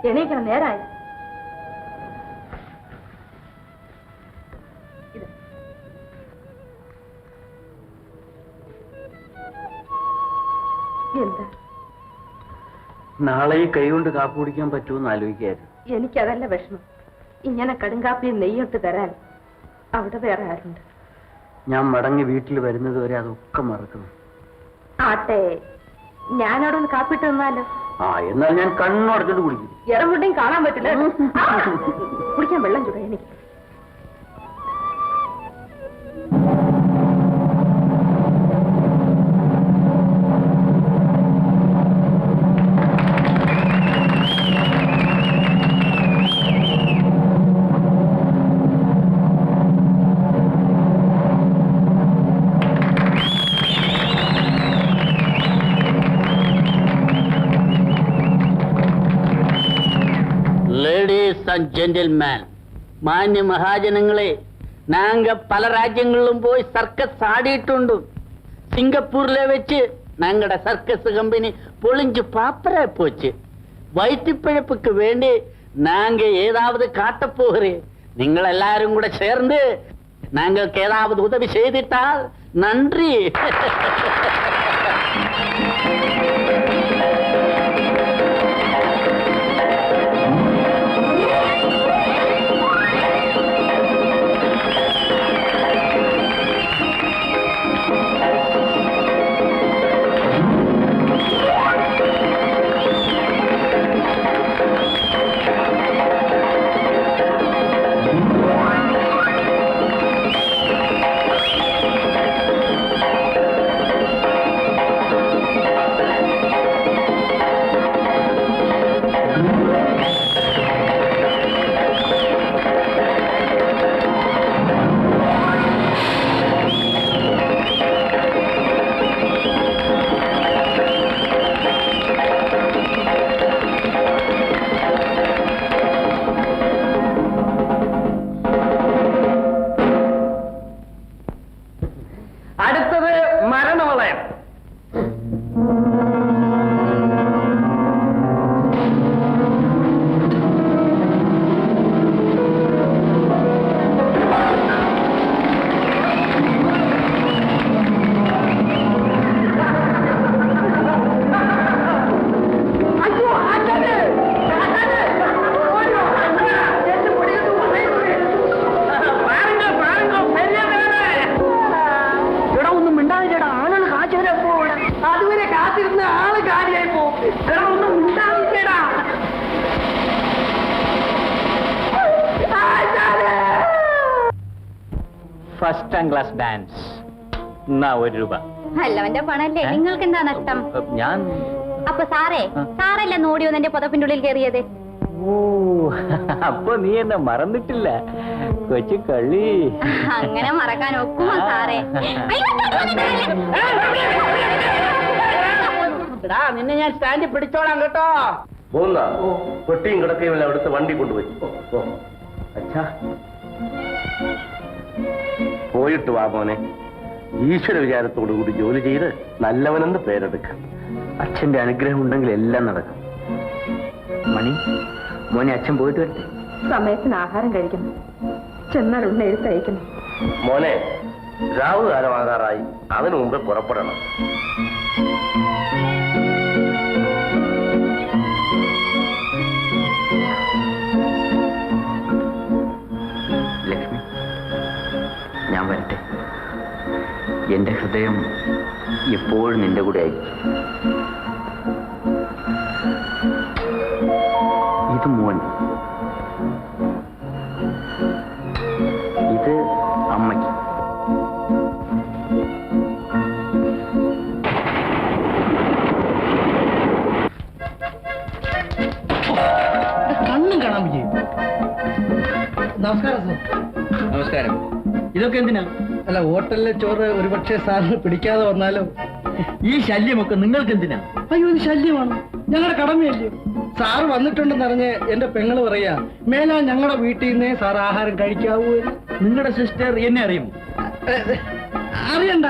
എണീക്കണം, നേരായി. എന്താ നാളെ ഈ കൈ കൊണ്ട് കാപ്പി കുടിക്കാൻ പറ്റുമെന്ന് ആലോചിക്കായിരുന്നു. എനിക്കതല്ല വിഷമം. ഇങ്ങനെ കടുങ്കാപ്പിയും നെയ്യൊട്ട് തരാൻ അവിടെ വേറെ ആരുണ്ട്? ഞാൻ മടങ്ങി വീട്ടിൽ വരുന്നത് വരെ അതൊക്കെ മറക്കണം. ആട്ടെ, ഞാനവിടെ ഒന്ന് കാപ്പിട്ട് തന്നാലോ? എന്നാൽ ഞാൻ കണ്ണടച്ചിട്ട് കുടിക്കും. ഇറമുണ്ടെങ്കിൽ കാണാൻ പറ്റില്ല. കുടിക്കാൻ വെള്ളം ചൂടാ എനിക്ക്. ജെന്റിൽമാൻ, മാന്യ മഹാജനങ്ങളെ, നാങ്ക പല രാജ്യങ്ങളിലും പോയി സർക്കസ് ആടിയിട്ടുണ്ട്. സിംഗപ്പൂരിലെ വെച്ച് ഞങ്ങളുടെ സർക്കസ് കമ്പനി പൊളിഞ്ചു പാപ്പരായി പോച്ച്. വയറ്റിപ്പഴപ്പുക്ക് വേണ്ടി നാങ്ക ഏതാവത് കാട്ടപ്പോകറേ. നിങ്ങളെല്ലാരും കൂടെ ചേർന്ന് ഞങ്ങൾക്ക് ഏതാവത് ഉദവി ചെയ്തിട്ടാൽ നന്ദി. First class dance. ₹1. അല്ലവന്റെ പണല്ലേ, നിങ്ങൾക്ക് എന്താ നഷ്ടം? ഞാൻ അപ്പൊ സാറല്ലേ നോടി വന്ന് എന്റെ പുതപ്പിന്റെ ഉള്ളിൽ കയറിയത്? ഓ, അപ്പൊ നീ എന്നെ മറന്നിട്ടില്ല കൊച്ചു കള്ളി. അങ്ങനെ മറക്കാൻ ഒക്കുമോ സാറേ? നിന്നെ ഞാൻ സ്റ്റാൻഡിൽ പിടിച്ചോളാം കേട്ടോ. പെട്ടിയും കിടക്കയും അവിടുത്തെ വണ്ടി കൊണ്ടുപോയി. അച്ഛാ, പോയിട്ട് വാ മോനെ. ഈശ്വര വിചാരത്തോടു കൂടി ജോലി ചെയ്ത് നല്ലവനെന്ന് പേരെടുക്കാം. അച്ഛന്റെ അനുഗ്രഹം ഉണ്ടെങ്കിൽ എല്ലാം നടക്കും. മണി, മോനെ അച്ഛൻ പോയിട്ട് വരട്ടെ. സമയത്തിന് ആഹാരം കഴിക്കണം, ചെന്നാൽ ഉള്ള എഴുത്തയക്കണം. മോനെ, രാഹു കാലമാകാറായി, അതിനു മുമ്പ് പുറപ്പെടണം. ലക്ഷ്മി, ഞാൻ വരട്ടെ. എന്റെ ഹൃദയം എപ്പോഴും നിന്റെ കൂടെ ആയിരിക്കും. ഇത് മോൻ, ഇത് അമ്മയ്ക്ക്. കണ്ണും കാണാൻ പറ്റി. നമസ്കാരം സാർ. നമസ്കാരം. ഇതൊക്കെ എന്തിനാ? അല്ല, ഹോട്ടലിലെ ചോറ് ഒരുപക്ഷെ സാറിന് പിടിക്കാതെ വന്നാലോ? ഈ ശല്യമൊക്കെ നിങ്ങൾക്ക് എന്തിനാ? അയ്യോ, ഇത് ശല്യമാണ്, ഞങ്ങളുടെ കടമയല്ലയോ. സാറ് വന്നിട്ടുണ്ടെന്നറിഞ്ഞ് എന്റെ പെങ്ങള് പറയാ, മേലാ ഞങ്ങളുടെ വീട്ടിൽ നിന്നേ സാർ ആഹാരം കഴിക്കാവൂ. നിങ്ങളുടെ സിസ്റ്റർ എന്നെ അറിയുമോ? അറിയണ്ട,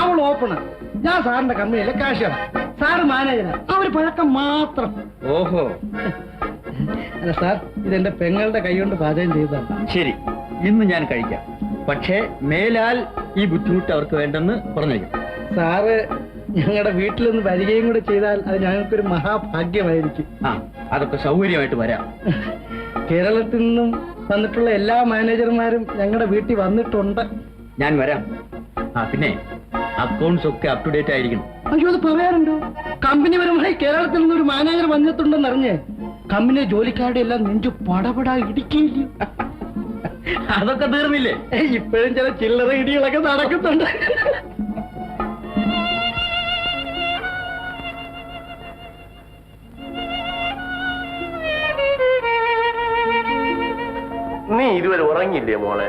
അവൾ ഓപ്പണ്. ഞാൻ സാറിന്റെ കമ്പനിയിലെ കാശാണ്. സാറ് മാനേജരാ, ആ ഒരു പഴക്കം മാത്രം. ഓഹോ, അല്ല സാർ, ഇതെന്റെ പെങ്ങളുടെ കൈ കൊണ്ട് പാചകം ചെയ്തതാണ്. ശരി, ഇന്ന് ഞാൻ കഴിക്കാം. പക്ഷേ മേലാൽ ഈ ബുദ്ധിമുട്ട് അവർക്ക് വേണ്ടെന്ന് പറഞ്ഞേക്കും. സാറ് ഞങ്ങളുടെ വീട്ടിലൊന്ന് വരികയും കൂടെ ചെയ്താൽ അത് ഞങ്ങൾക്കൊരു മഹാഭാഗ്യമായിരിക്കും. ആ, അതൊക്കെ സൗകര്യമായിട്ട് വരാം. കേരളത്തിൽ നിന്നും വന്നിട്ടുള്ള എല്ലാ മാനേജർമാരും ഞങ്ങളുടെ വീട്ടിൽ വന്നിട്ടുണ്ട്. ഞാൻ വരാം. ആ, പിന്നെ അക്കൗണ്ട്സ് ഒക്കെ അപ് ടു ഡേറ്റ് ആയിരിക്കണം. അയ്യോ, അത് പറയാറുണ്ടോ? കമ്പനിപരമായി കേരളത്തിൽ നിന്നൊരു മാനേജർ വന്നിട്ടുണ്ടെന്ന് അറിഞ്ഞ് കമ്പനി ജോലിക്കാരുടെ എല്ലാം നെഞ്ചു പടപടാ ഇടിക്കുകയില്ല. അതൊക്കെ തീർന്നില്ലേ? ഇപ്പോഴും ചില ചില്ലറ ഇടികളൊക്കെ നടക്കുന്നുണ്ട്. നീ ഇതുവരെ ഉറങ്ങിയില്ലേ മോളെ?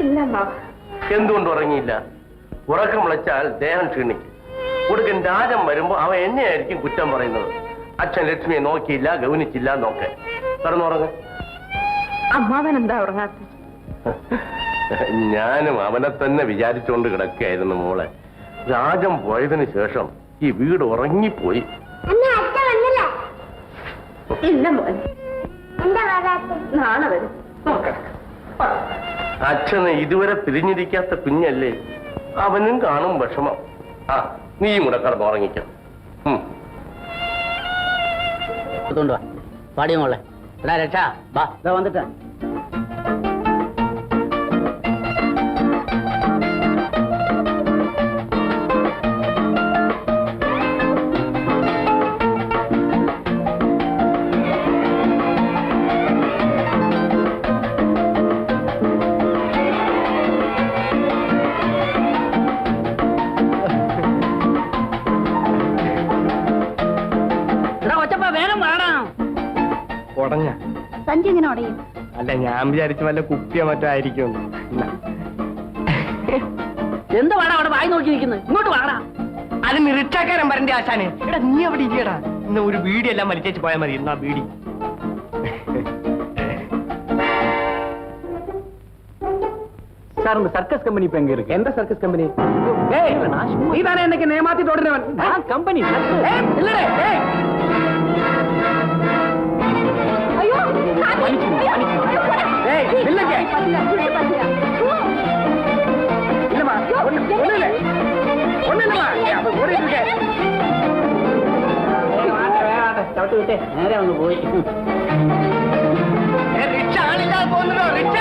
ഇല്ല. എന്തുകൊണ്ട് ഉറങ്ങിയില്ല? ഉറക്കം വിളിച്ചാൽ ദേഹം ക്ഷീണിക്കും. കൊടുക്കൻ രാജം വരുമ്പോ അവൻ എന്നെയായിരിക്കും കുറ്റം പറയുന്നത്. അച്ഛൻ ലക്ഷ്മിയെ നോക്കിയില്ല, ഗൗനിച്ചില്ല എന്നൊക്കെ. കിടന്നുറങ്ങ. അമ്മാവൻ എന്താ ഉറങ്ങാത്ത? ഞാനും അവനെ തന്നെ വിചാരിച്ചുകൊണ്ട് കിടക്കുകയായിരുന്നു മോളെ. രാജം പോയതിനു ശേഷം ഈ വീട് ഉറങ്ങിപ്പോയി. ഇല്ല മോൻ, നാളെ വരും. അച്ഛന് ഇതുവരെ പിരിഞ്ഞിരിക്കാത്ത കുഞ്ഞല്ലേ, അവനും കാണും വിഷമം. ആ, നീയും കൂടെ കിടന്നുറങ്ങിക്കാം. പാടിയ മോളെ. എടാ രക്ഷ, വാ വന്നിട്ട്. ഉടഞ്ഞ സഞ്ചി എങ്ങനെ ഉടയും? അല്ല, ഞാൻ വിചാരിച്ചു വല്ല കുപ്പിയോ മറ്റോ ആയിരിക്കും. എന്ത് വേണം അവിടെ വായി നോക്കിയിരിക്കുന്നത്? ഇങ്ങോട്ട് വാടാ. അതിന് റിക്ഷാക്കാരൻ വരണ്ടേ ആശാന്? എടാ, നീ അവിടെ ഇരിക്കടാ. ഇന്ന് ഒരു ബീഡി എല്ലാം വലിച്ചേച്ച് പോയാൽ മതി. എന്നാ ബീഡി. சார், உங்க சர்க்கஸ் கம்பெனி இப்ப எங்க இருக்கு? എന്താ സർക്കസ് കമ്പനി? நீ தானே என்னைக்கு நேமாத்திட்டு ஓடுறவன். கம்பெனி இல்லடே. അയ്യോ, ஏய், இல்லங்க. இல்லமா, ஒண்ணு இல்ல. ஓடிட்டு இருக்கே. ചവിട്ട് വിട്ടേ, നേരെ ഒന്ന് പോയി. റിക്ഷ ആളില്ലാതെ പോകുന്നുണ്ടോ? റിക്ഷ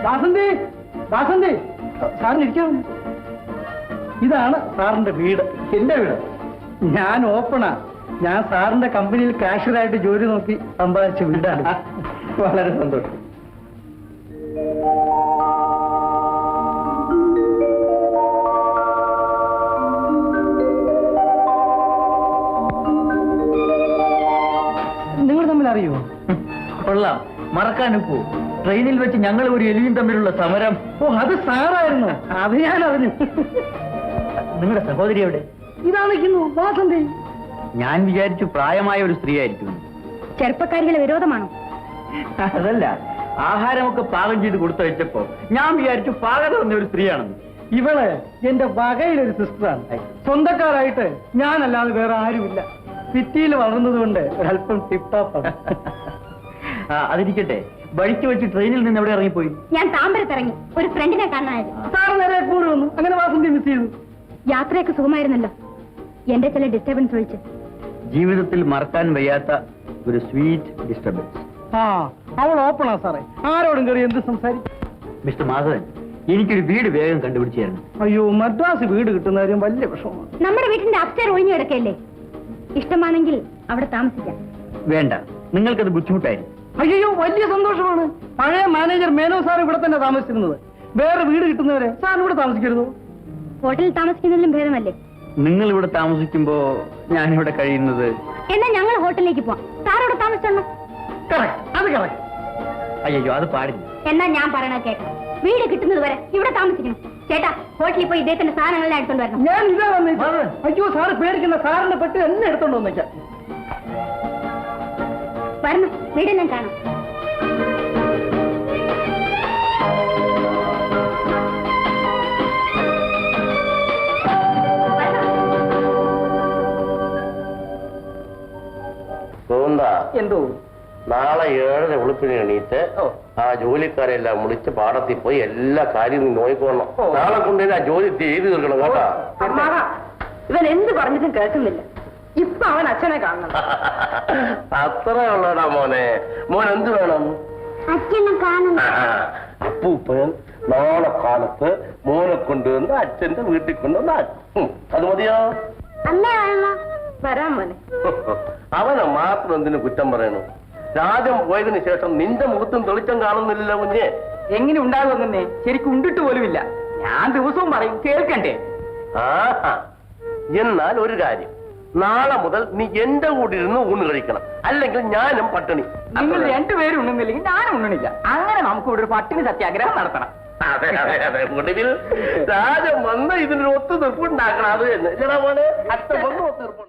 വാസന്തി, വാസന്തി, സാറിന് ഇരിക്കാം. ഇതാണ് സാറിന്റെ വീട്. എന്റെ വീട്. ഞാൻ ഓപ്പണാ. ഞാൻ സാറിന്റെ കമ്പനിയിൽ കാഷ്യറായിട്ട് ജോലി നോക്കി സമ്പാദിച്ച വീടാണ്. വളരെ സന്തോഷം. നിങ്ങൾ തമ്മിൽ അറിയുമോ? കൊള്ളാം, മറക്കാനിപ്പോ. ട്രെയിനിൽ വെച്ച് ഞങ്ങൾ ഒരു എലിയും തമ്മിലുള്ള സമരം. ഓ, അത് സാറായിരുന്നു. അത് ഞാൻ അറിഞ്ഞു. നിങ്ങളുടെ സഹോദരി എവിടെ? ഇതാണിക്കുന്നു വാസന്തി. ഞാൻ വിചാരിച്ചു പ്രായമായ ഒരു സ്ത്രീ ആയിരിക്കും. ചെറുപ്പക്കാരികളെ വിരോധമാണോ? അതല്ല, ആഹാരമൊക്കെ പാകം ചെയ്ത് കൊടുത്തയച്ചപ്പോ ഞാൻ വിചാരിച്ചു പാകത വന്ന ഒരു സ്ത്രീയാണെന്ന്. ഇവള് എന്റെ വകയിലൊരു സിസ്റ്ററാണ്. സ്വന്തക്കാരായിട്ട് ഞാനല്ലാതെ വേറെ ആരുമില്ല. സിറ്റിയിൽ വളർന്നതുകൊണ്ട് ഒരല്പം ടിപ്ടോപ്പാണ്. അതിരിക്കട്ടെ, വഴിക്ക് വെച്ച് ട്രെയിനിൽ നിന്ന് എവിടെ ഇറങ്ങിപ്പോയി? ഞാൻ താമ്പരത്തിറങ്ങി ഒരു ഫ്രണ്ടിനെ കാണാനായിരുന്നു. സാറ് നേരെ കൂടെ വന്നു. അങ്ങനെ വാസന്തി മിസ് ചെയ്തു. യാത്രയൊക്കെ സുഖമായിരുന്നല്ലോ, എന്റെ ചില ഡിസ്റ്റർബൻസ് ഒഴിച്ച്. ജീവിതത്തിൽ മറക്കാൻ വയ്യാത്ത ഒരു സ്വീറ്റ് ഡിസ്റ്റർബൻസ്. ആ, അവൾ ഓപ്പണാ സാറേ. ആരോടും കയറി എന്ത് സംസാരിക്കും. മിസ്റ്റർ മാധവൻ, എനിക്കൊരു വീട് വേഗം കണ്ടുപിടിച്ചായിരുന്നു. അയ്യോ, മദ്രാസ് വീട് കിട്ടുന്ന കാര്യം വലിയ വിഷമമാണ്. നമ്മുടെ വീട്ടിന്റെ അപ്സ്റ്റേർ ഒഴിഞ്ഞു കിടക്കല്ലേ, ഇഷ്ടമാണെങ്കിൽ അവിടെ താമസിക്കാം. വേണ്ട, നിങ്ങൾക്കത് ബുദ്ധിമുട്ടായിരുന്നു. അയ്യോ, വലിയ സന്തോഷമാണ്. പഴയ മാനേജർ മേനോ സാർ ഇവിടെ തന്നെ താമസിച്ചിരുന്നത്. വേറെ വീട് കിട്ടുന്നവരെ സാർ ഇവിടെ താമസിക്കരുത്. ഹോട്ടലിൽ താമസിക്കുന്നതിലും ഭേദമല്ലേ? നിങ്ങൾ ഇവിടെ താമസിക്കുമ്പോ ഞാനിവിടെ കഴിയുന്നത്. എന്നാ ഞങ്ങൾ ഹോട്ടലിലേക്ക് പോവാം. സാറോട് താമസിച്ചോ? അത് കറക്റ്റ്. അയ്യോ അത് പാടില്ല. എന്നാ ഞാൻ പറയണത് കേട്ടോ, വീട് കിട്ടുന്നത് വരെ ഇവിടെ താമസിക്കണം. ചേട്ടാ, ഹോട്ടലിൽ പോയി ഇദ്ദേഹത്തിന്റെ സാധനങ്ങളെല്ലാം എടുത്തോണ്ട് വരണം. ഞാൻ ഇതാ വന്നേക്കാം. അയ്യോ സാറ് പേടിക്കുന്ന, സാറിന്റെ പെട്ടി എന്നെ എടുത്തോണ്ട് വന്നേക്കാം. വരണം, വീടെല്ലാം കാണാം. എന്തോ നാളെ 7:30 വെളുപ്പിന് എണീറ്റ് ആ ജോലിക്കാരെല്ലാം വിളിച്ച് പാടത്തിൽ പോയി എല്ലാ കാര്യവും നോക്കിക്കോണം. നാളെ കൊണ്ടുതന്നെ ആ ജോലി ചെയ്തു തീർക്കണം കേട്ടോ. അമ്മാവ, ഇവൻ എന്ത് പറഞ്ഞിട്ടും കേൾക്കുന്നില്ല. ഇപ്പൊ അവൻ അച്ഛനെ കാണണം. അത്രേ ഉള്ളടാ മോനെ. മോൻ എന്ത് വേണം? അച്ഛനെ കാണണം. അപ്പൂപ്പൻ നാളെ കാലത്ത് മോനെ കൊണ്ടുവന്ന് അച്ഛന്റെ വീട്ടിൽ കൊണ്ടുവന്ന് അത് മതിയോ? അമ്മ വരാൻ മോനെ. അവനെ മാത്രം എന്തിനു കുറ്റം പറയണം? രാജം പോയതിനു ശേഷം നിന്റെ മുഖത്തും തെളിച്ചം കാണുന്നില്ല കുഞ്ഞെ. എങ്ങനെ ഉണ്ടാകുമെന്നേ ശരിക്കും ഉണ്ടിട്ട് പോലുമില്ല. ഞാൻ ദിവസവും പറയും, കേൾക്കണ്ടേ? ആഹാ, എന്നാൽ ഒരു കാര്യം, നാളെ മുതൽ നീ എന്റെ കൂടെ ഇരുന്ന് ഊണ് കഴിക്കണം, അല്ലെങ്കിൽ ഞാനും പട്ടിണി. നിങ്ങൾ രണ്ടുപേരും ഉണ്ണുന്നില്ലെങ്കിൽ ഞാനും ഉണ്ണണില്ല. അങ്ങനെ നമുക്ക് ഇവിടെ ഒരു പട്ടിണി സത്യാഗ്രഹം നടത്തണം. അതെ അതെ അതെ, ഒടുവിൽ രാജം വന്ന് ഇതിനൊരു ഒത്തുതീർപ്പ് ഉണ്ടാക്കണം. അത് തന്നെ പോലെ അച്ഛൻ വന്ന് ഒത്തുതീർപ്പ്.